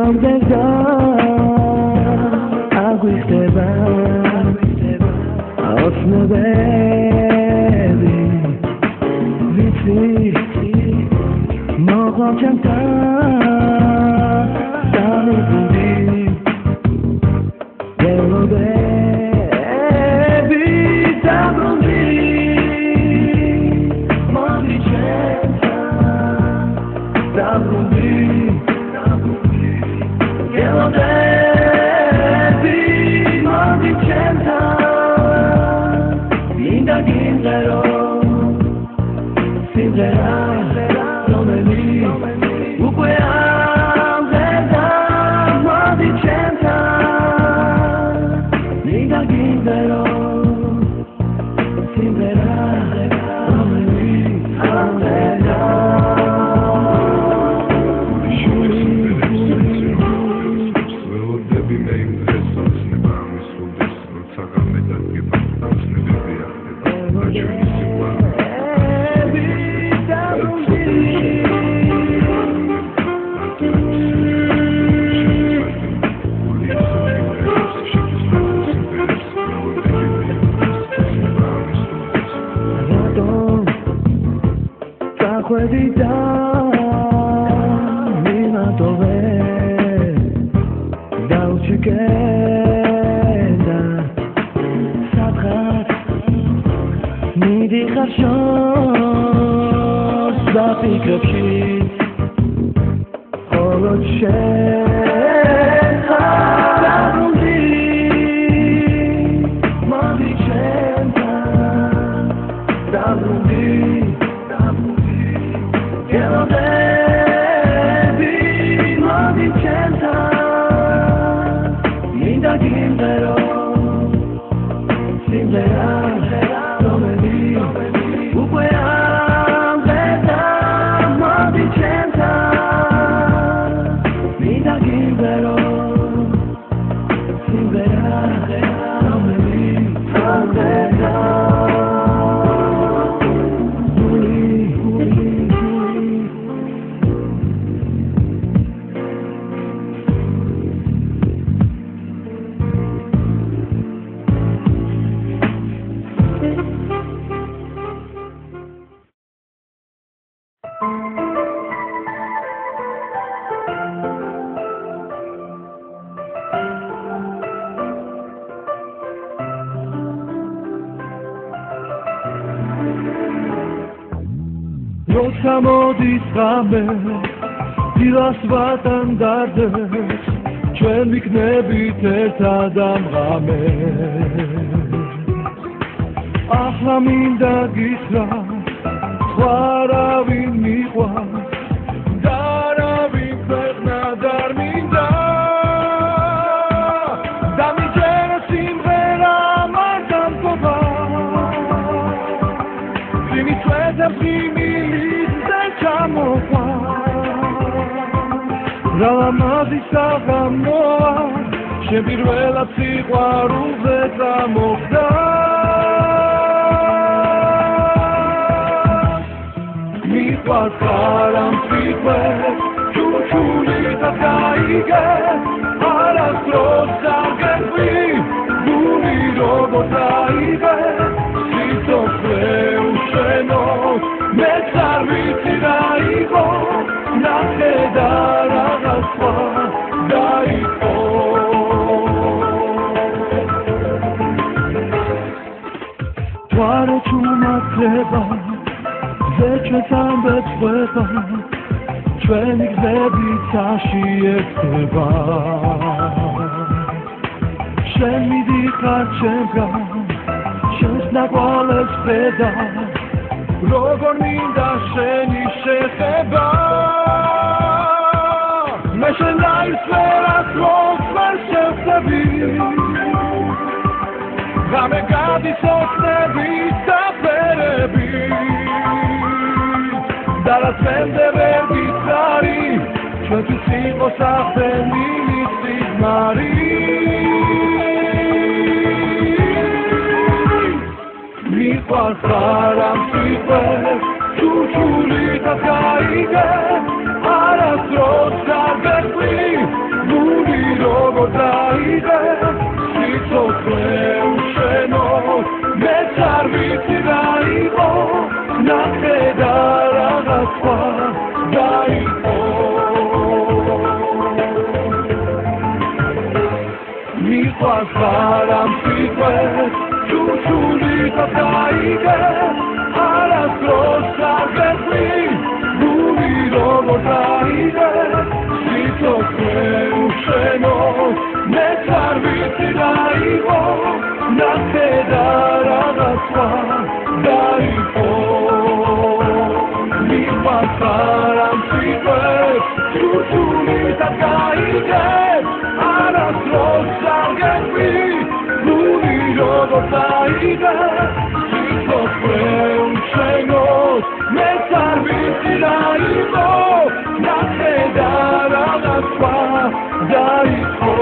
გემამდედა აგვიხდება ოცნებები ვიცი მოყავ ჩემთან დამიგული გელობები დაბრუნდი მოდი ჩემთან დაბრუნდი გელობები მოდი ჩემთან მინდა გიმღერო სიმღერა რომელი უკვე ამზედა მოდი ჩემთან მინდა გიმღერო სიმღერა რომელი ამზედა Querida, mina dove dauci queda sabrat mi di khashos da fikrabshi holot shekha darundi madi chenta darundi Gjelobები მოდი ჩემთან მინდა გიმღერო სიმღერა რომელი უკვე ამზედა მოდი ჩემთან მინდა გიმღერო სიმღერა რომელი ამზედა როცა მოდის ღამე დილას ვატანდარდეს ჩვენ ვიქნებით ერთად ამ ღამეს ახლა მინდა გითხრა სხვა არავინ მიყვარს და არავინ ქვეყნად არ მინდა დამიჯერა სიმღერა მარტამკობა სიმიწვეძებს Ralamazi sagamoa, shebirvela siqvaruze tsamoqda Miqvars qaram siqve, chuchuli takaige Arastros sargetvi, guni robot aige Sitofle usheno, metzar vitzi daigo Nakheda ragaz sva daiko Tware chumatleba ze ჩვენს ამბებს ხვება ჩვენი გზები ცაში ერთდება შენ მიდიხარ ჩემგან შენს ნაკვალებს ხედა როგორ მინდა შენი შეხება მე შენ დაისვერას როგორ შევხვდები ღამე გადის ოცნებით დაფერები და რაც მენდე ვერ გიცარი ჩვენთვის იყოს ახდენი მისმარი მიყვარს ხარ ამ სიტყვებს ჩურჩული და გაიგე არასდროს არ გეხვი მიყვარს არამსიტყვეს ჩუჩული და დაიგე არასდროს არ გეხვი გული როგორ დაიდე სიცოცხლე უშენო მეც არ ვიცი რა იყო ნახე და რაღაცა დაიყო მიყვარს არამსიტყვეს ჩუჩული და დაიგე არასდროს არ გეხვი გული როგორ დაიდე სიცოცხლე უშენო მეც არ ვიცი რა იყო ნახე და რაღაცა დაიყო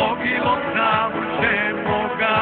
Mogilot nam się moga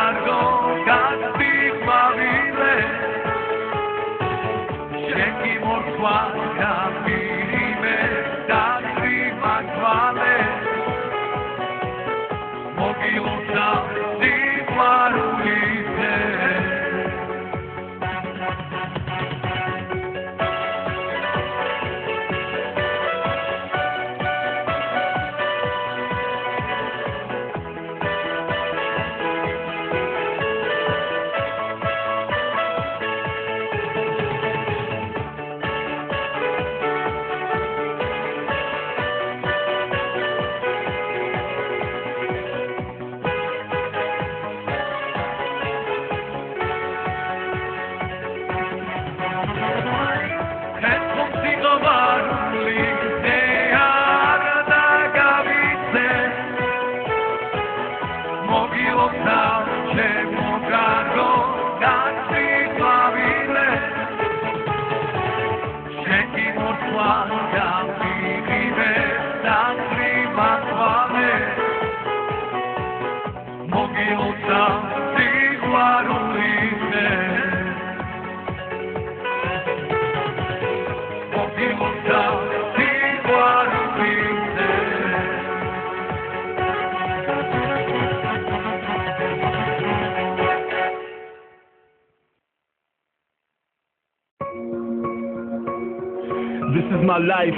is my life.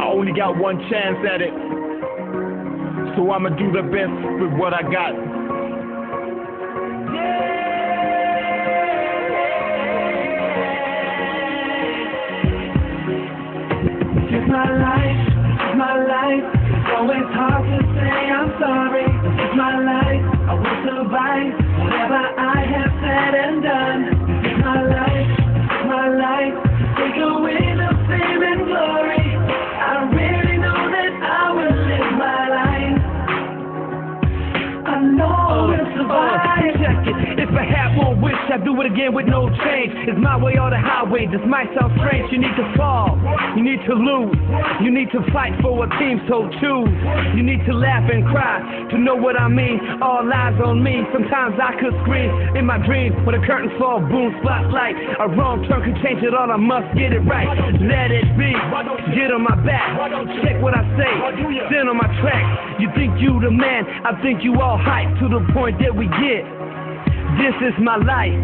I only got one chance at it, so I'ma do the best with what I got. This is my life, this is my life. It's always hard to say I'm sorry. This is my life, I will survive whatever I have said and done. This is my life, this is my life. Take away the fame and glory. I really know that I will live my life. I know I will survive. Check it. If I had one wish, I'd do it again with no change. It's my way or the highway. This might sound strange. You need to fall. You need to lose. You need to fight for a team, so choose. You need to laugh and cry to know what I mean. All eyes on me. Sometimes I could scream in my dreams when the curtains fall, boom, spotlight. A wrong turn could change it all. I must get it right. Let it be. Get on my back. Check what I say. Stand on my track. You think you the man? I think you all hype to the point that we get. This is my life.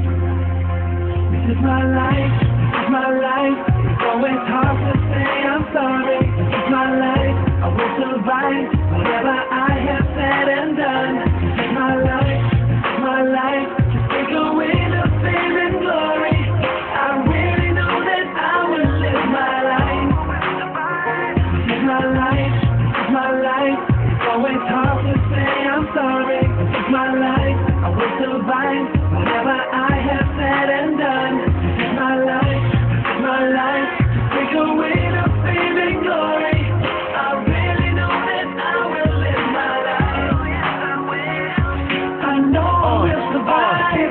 This is my life, this is my life. It's always hard to say I'm sorry. This is my life, I will survive whatever I have said and done. This is my life, this is my life. Just take away the fame and glory. I really know that I will live my life. This is my life, this is my life. It's always hard to say I'm sorry. This is my life, I will survive whatever I have said and done. This is my life, this is my life. Just take away the fame and glory. I really know that I will live my life. I know I will survive.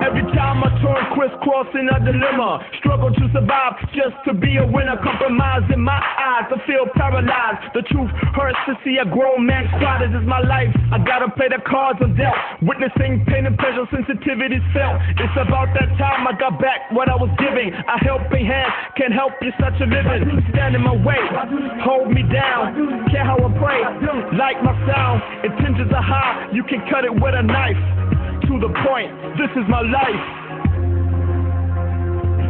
Every time I turn crisscross in a dilemma, struggle to survive just to be a winner. Compromise in my eyes, I feel paralyzed. The truth hurts to see a grown man cry. This is my life, I gotta play the cards I'm dealt. Witnessing pain and pleasure, sensitivity felt. It's about that time I got back what I was giving. A helping hand can help you such a living. Stand in my way, hold me down. Care how I pray, like my sound. Intentions are high, you can cut it with a knife. To the point, this is my life.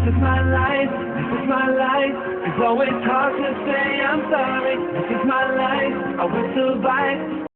This is my life, this is my life. It's always hard to say I'm sorry. This is my life, I will survive